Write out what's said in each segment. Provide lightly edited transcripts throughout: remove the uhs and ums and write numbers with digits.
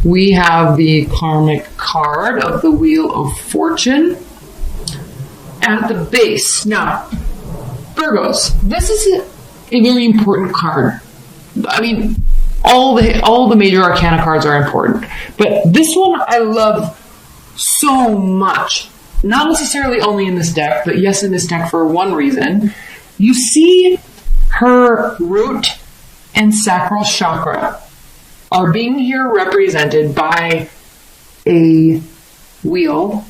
we have the karmic card of the Wheel of Fortune at the base. Now, Virgos, this is a very important card. I mean, all the major arcana cards are important, but this one I love so much. Not necessarily only in this deck, but yes, in this deck for one reason. You see her root and sacral chakra are being here represented by a wheel,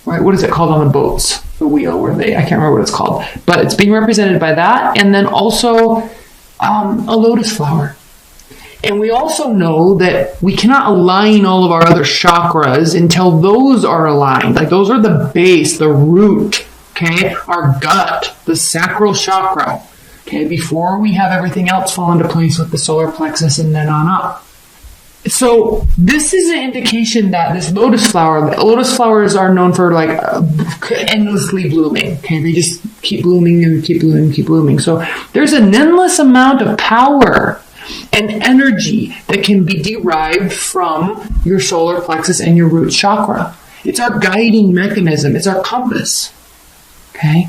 right? What is it called on the boats? The wheel, I can't remember what it's called, but it's being represented by that, and then also a lotus flower. And we also know that we cannot align all of our other chakras until those are aligned. Like, those are the base, the root, okay? Our gut, the sacral chakra, okay? Before we have everything else fall into place with the solar plexus and then on up. So this is an indication that this lotus flowers are known for like endlessly blooming. Okay, they just keep blooming and keep blooming and keep blooming. So there's an endless amount of power and energy that can be derived from your solar plexus and your root chakra. It's our guiding mechanism. It's our compass. Okay.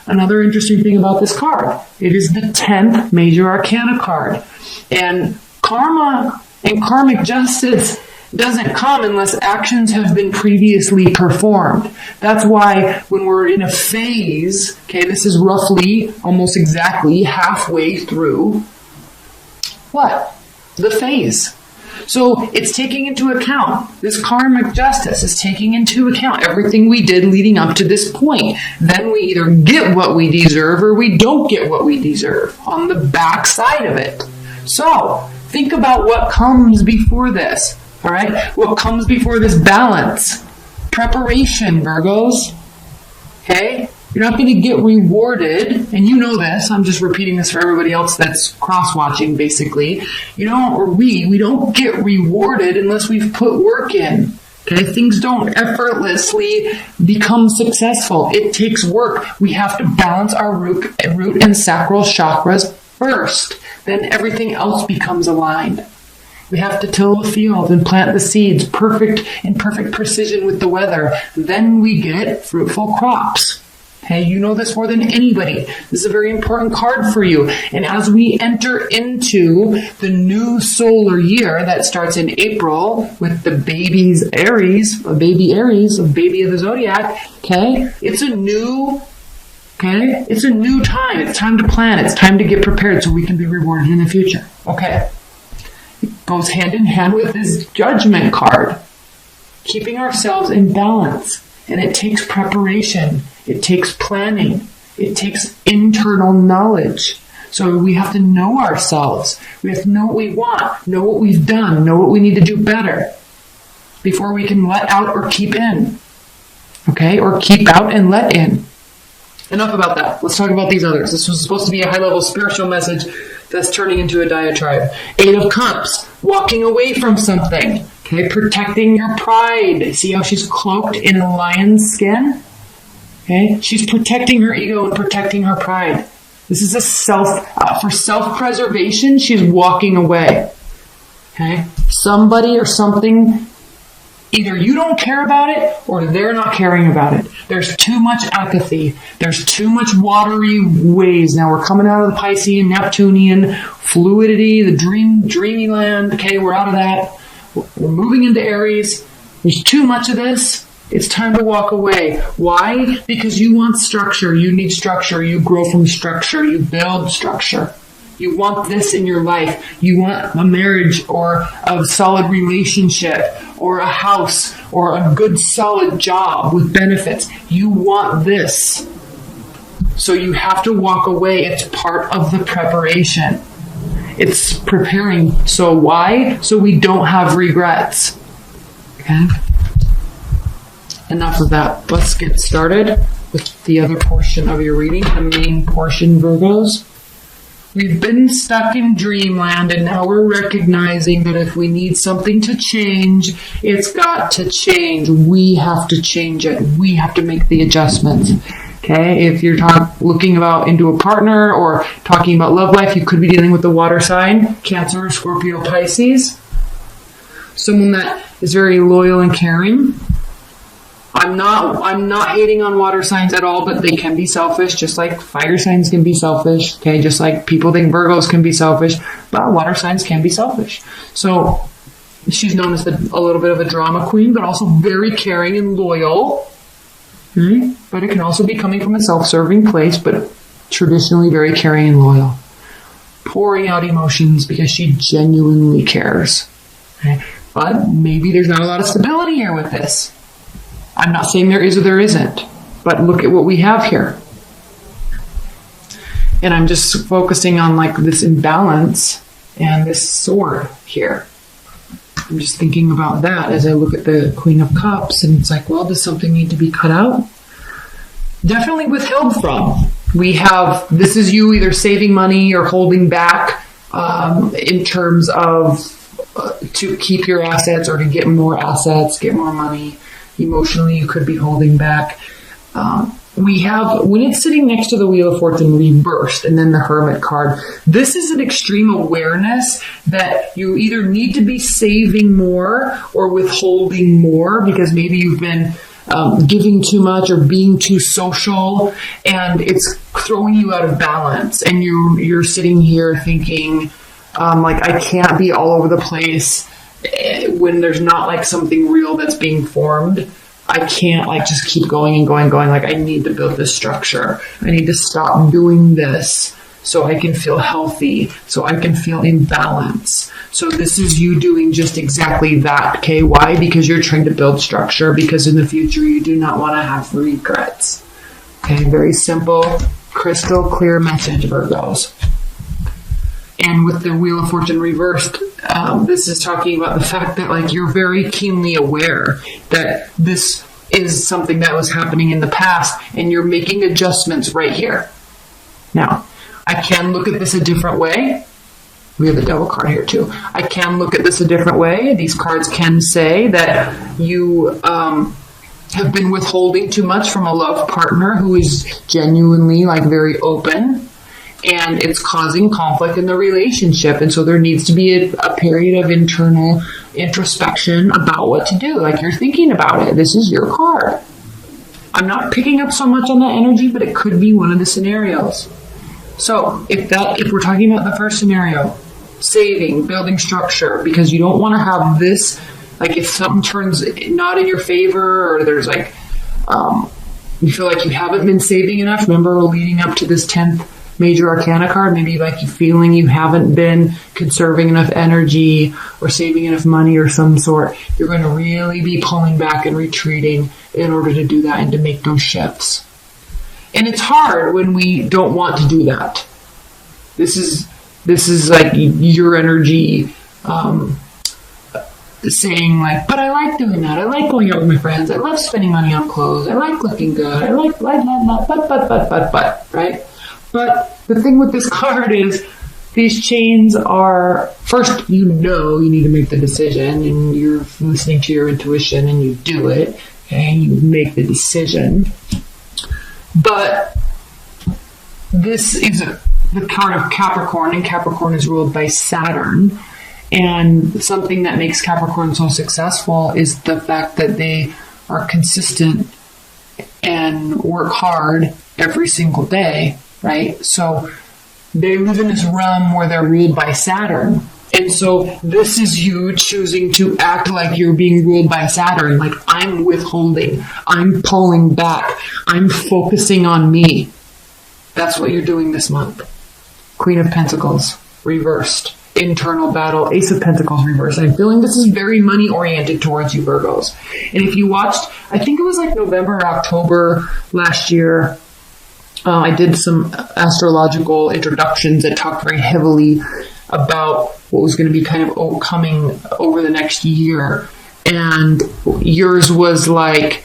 Another interesting thing about this card, it is the 10th major arcana card, and karma and karmic justice doesn't come unless actions have been previously performed. That's why when we're in a phase, okay, this is roughly, almost exactly halfway through what? The phase. So it's taking into account, this karmic justice is taking into account everything we did leading up to this point. Then we either get what we deserve or we don't get what we deserve on the back side of it. So think about what comes before this, all right? What comes before this balance? Preparation, Virgos, okay? You're not going to get rewarded, and you know this, I'm just repeating this for everybody else that's cross-watching, basically. You know, or we don't get rewarded unless we've put work in. Okay, things don't effortlessly become successful. It takes work. We have to balance our root and sacral chakras first. Then everything else becomes aligned. We have to till the field and plant the seeds in perfect precision with the weather. Then we get fruitful crops. Okay, you know this more than anybody. This is a very important card for you. And as we enter into the new solar year that starts in April with the baby's Aries, a baby of the zodiac, okay, it's a new time. It's time to plan. It's time to get prepared so we can be rewarded in the future. Okay. It goes hand in hand with this judgment card. Keeping ourselves in balance. And it takes preparation. It takes planning. It takes internal knowledge. So we have to know ourselves. We have to know what we want, know what we've done, know what we need to do better before we can let out or keep in. Okay? Or keep out and let in. Enough about that. Let's talk about these others. This was supposed to be a high-level spiritual message that's turning into a diatribe. 8 of Cups. Walking away from something. Okay, protecting your pride. See how she's cloaked in a lion's skin? Okay, she's protecting her ego and protecting her pride. This is for self-preservation, she's walking away. Okay, somebody or something, either you don't care about it or they're not caring about it. There's too much apathy. There's too much watery ways. Now we're coming out of the Piscean, Neptunian, fluidity, the dreamy land. Okay, we're out of that. We're moving into Aries. There's too much of this. It's time to walk away. Why? Because you want structure. You need structure. You grow from structure. You build structure. You want this in your life. You want a marriage or a solid relationship or a house or a good solid job with benefits. You want this. So you have to walk away. It's part of the preparation. It's preparing. So why? So we don't have regrets. Okay? Enough of that. Let's get started with the other portion of your reading, the main portion, Virgos. We've been stuck in dreamland, and now we're recognizing that if we need something to change, it's got to change. We have to change it. We have to make the adjustments. Okay, if you're looking into a partner or talking about love life, you could be dealing with the water sign, Cancer, Scorpio, Pisces. So someone that is very loyal and caring. I'm not hating on water signs at all, but they can be selfish, just like fire signs can be selfish. Okay, just like people think Virgos can be selfish, but water signs can be selfish. So she's known as a little bit of a drama queen, but also very caring and loyal. Okay? But it can also be coming from a self-serving place, but traditionally very caring and loyal. Pouring out emotions because she genuinely cares. Okay? But maybe there's not a lot of stability here with this. I'm not saying there is or there isn't, but look at what we have here. And I'm just focusing on like this imbalance and this sword here. I'm just thinking about that as I look at the Queen of Cups, and it's like, well, does something need to be cut out? Definitely withheld from. We have, this is you either saving money or holding back in terms of to keep your assets or to get more assets, get more money. Emotionally, you could be holding back. We have, when it's sitting next to the Wheel of Fortune reversed and then the Hermit card, this is an extreme awareness that you either need to be saving more or withholding more because maybe you've been giving too much or being too social, and it's throwing you out of balance. And you're sitting here thinking, like, I can't be all over the place when there's not like something real that's being formed. I can't like just keep going and going. Like, I need to build this structure. I need to stop doing this so I can feel healthy, so I can feel in balance. So this is you doing just exactly that. Okay, why? Because you're trying to build structure, because in the future you do not want to have regrets. Okay, very simple, crystal clear message, Virgos. And with the Wheel of Fortune reversed, this is talking about the fact that like you're very keenly aware that this is something that was happening in the past, and you're making adjustments right here. Now, I can look at this a different way. We have the Devil card here too. I can look at this a different way. These cards can say that you have been withholding too much from a love partner who is genuinely like very open, and it's causing conflict in the relationship. And so there needs to be a period of internal introspection about what to do. Like, you're thinking about it. This is your card. I'm not picking up so much on that energy, but it could be one of the scenarios. So if we're talking about the first scenario, saving, building structure, because you don't want to have this, like if something turns not in your favor, or there's like, you feel like you haven't been saving enough. Remember, leading up to this 10th major arcana card, maybe like you feeling you haven't been conserving enough energy or saving enough money or some sort. You're going to really be pulling back and retreating in order to do that and to make those shifts. And it's hard when we don't want to do that. This is like your energy saying like, but I like doing that. I like going out with my friends. I love spending money on clothes. I like looking good. I like but, right? But the thing with this card is these chains are, first, you need to make the decision, and you're listening to your intuition and you do it, and you make the decision. But this is the card of Capricorn, and Capricorn is ruled by Saturn. And something that makes Capricorn so successful is the fact that they are consistent and work hard every single day, right? So they live in this realm where they're ruled by Saturn. And so this is you choosing to act like you're being ruled by Saturn. Like, I'm withholding. I'm pulling back. I'm focusing on me. That's what you're doing this month. Queen of Pentacles, reversed. Internal battle, Ace of Pentacles, reversed. I'm feeling this is very money oriented towards you, Virgos. And if you watched, I think it was like November or October last year, I did some astrological introductions that talked very heavily about what was going to be kind of coming over the next year. And yours was like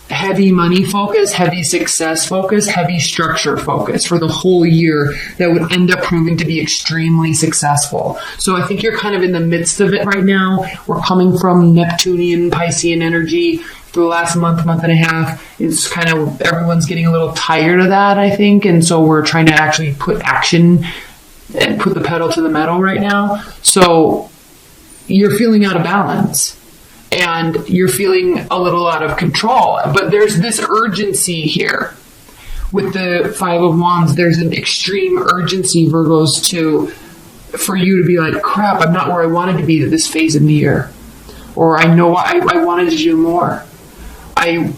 heavy money focus, heavy success focus, heavy structure focus for the whole year that would end up proving to be extremely successful. So I think you're kind of in the midst of it right now. We're coming from Neptunian, Piscean energy for the last month and a half. It's kind of, everyone's getting a little tired of that, I think. And so we're trying to actually put action and put the pedal to the metal right now. So you're feeling out of balance and you're feeling a little out of control. But there's this urgency here. With the Five of Wands, there's an extreme urgency, Virgos, for you to be like, crap, I'm not where I wanted to be at this phase in the year. Or I know I wanted to do more. I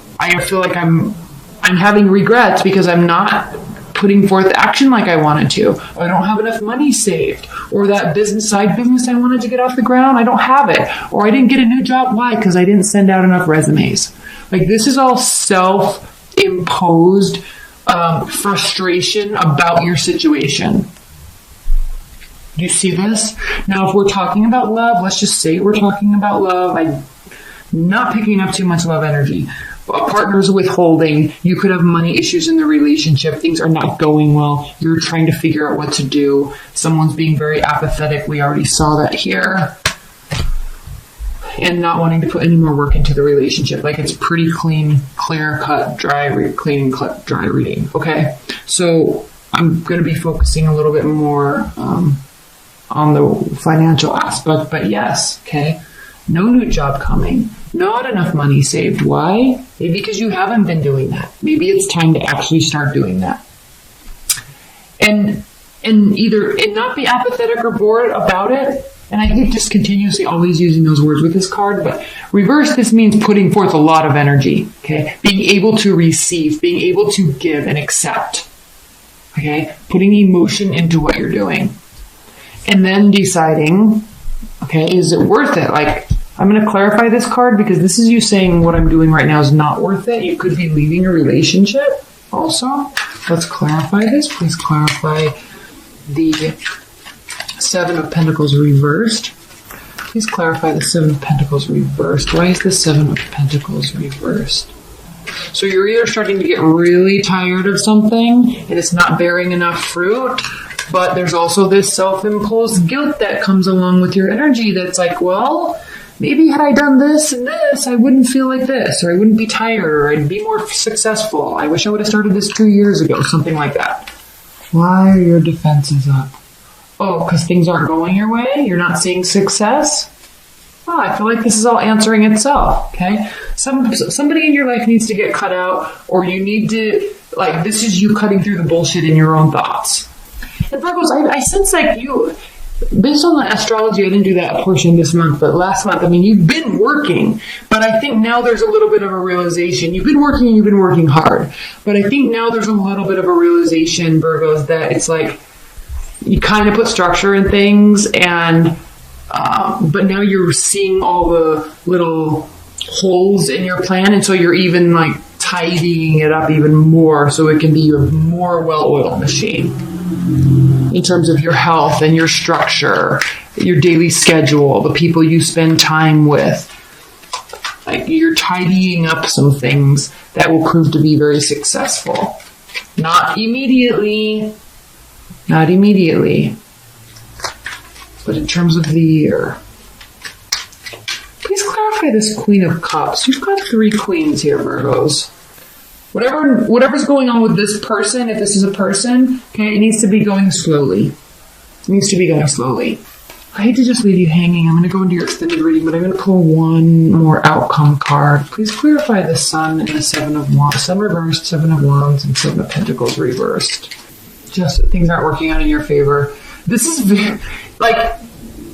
feel like I'm having regrets because I'm not putting forth action like I wanted to. Or I don't have enough money saved. Or that side business I wanted to get off the ground, I don't have it. Or I didn't get a new job. Why? Because I didn't send out enough resumes. Like, this is all self-imposed frustration about your situation. Do you see this? Now, if we're talking about love, let's just say we're talking about love. I'm not picking up too much love energy. A partner's withholding. You could have money issues in the relationship. Things are not going well. You're trying to figure out what to do. Someone's being very apathetic. We already saw that here. And not wanting to put any more work into the relationship. Like, it's pretty clean, clear cut, dry reading. Okay? So I'm going to be focusing a little bit more on the financial aspect. But yes, okay? No new job coming. Not enough money saved. Why? Maybe because you haven't been doing that. Maybe it's time to actually start doing that. And not be apathetic or bored about it. And I keep just continuously always using those words with this card, but reverse, this means putting forth a lot of energy, okay? Being able to receive, being able to give and accept, okay? Putting emotion into what you're doing. And then deciding, okay, is it worth it? Like, I'm going to clarify this card because this is you saying what I'm doing right now is not worth it. You could be leaving a relationship also. Let's clarify this. Please clarify the Seven of Pentacles reversed. Please clarify the Seven of Pentacles reversed. Why is the Seven of Pentacles reversed? So you're either starting to get really tired of something and it's not bearing enough fruit, but there's also this self-imposed guilt that comes along with your energy that's like, well, maybe had I done this and this, I wouldn't feel like this, or I wouldn't be tired, or I'd be more successful. I wish I would have started this 2 years ago, something like that. Why are your defenses up? Oh, because things aren't going your way? You're not seeing success? Oh, I feel like this is all answering itself, okay? Somebody in your life needs to get cut out, or you need to, like, this is you cutting through the bullshit in your own thoughts. And Virgos, I sense like you, based on the astrology, I didn't do that portion this month, but last month, I mean, you've been working, but I think now there's a little bit of a realization. You've been working and you've been working hard, but I think now there's a little bit of a realization, Virgos, that it's like, you kind of put structure in things, and but now you're seeing all the little holes in your plan, and so you're even like tidying it up even more so it can be your more well-oiled machine in terms of your health and your structure, your daily schedule, the people you spend time with. Like, you're tidying up some things that will prove to be very successful. Not immediately, but in terms of the year. Please clarify this Queen of Cups. You've got 3 queens here, Virgos. Whatever's going on with this person, if this is a person, okay, it needs to be going slowly. It needs to be going slowly. I hate to just leave you hanging. I'm going to go into your extended reading, but I'm going to pull one more outcome card. Please clarify the Sun and the Seven of Wands. Sun reversed, Seven of Wands, and Seven of Pentacles reversed. Just things aren't working out in your favor. This is very, like,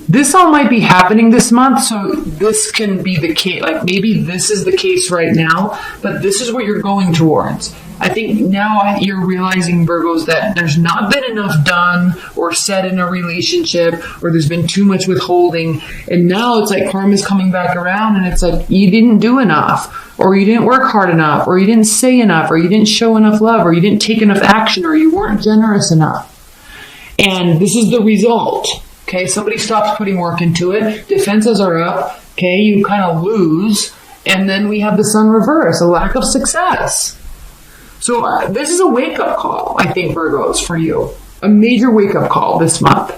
this all might be happening this month, so this can be the case. Like, maybe this is the case right now, but this is what you're going towards. I think now you're realizing, Virgos, that there's not been enough done or said in a relationship, or there's been too much withholding, and now it's like karma's coming back around, and it's like you didn't do enough, or you didn't work hard enough, or you didn't say enough, or you didn't show enough love, or you didn't take enough action, or you weren't generous enough. And this is the result. Okay, somebody stops putting work into it. Defenses are up. Okay, you kind of lose. And then we have the Sun reverse, a lack of success. So this is a wake-up call, I think, Virgos, for you. A major wake-up call this month.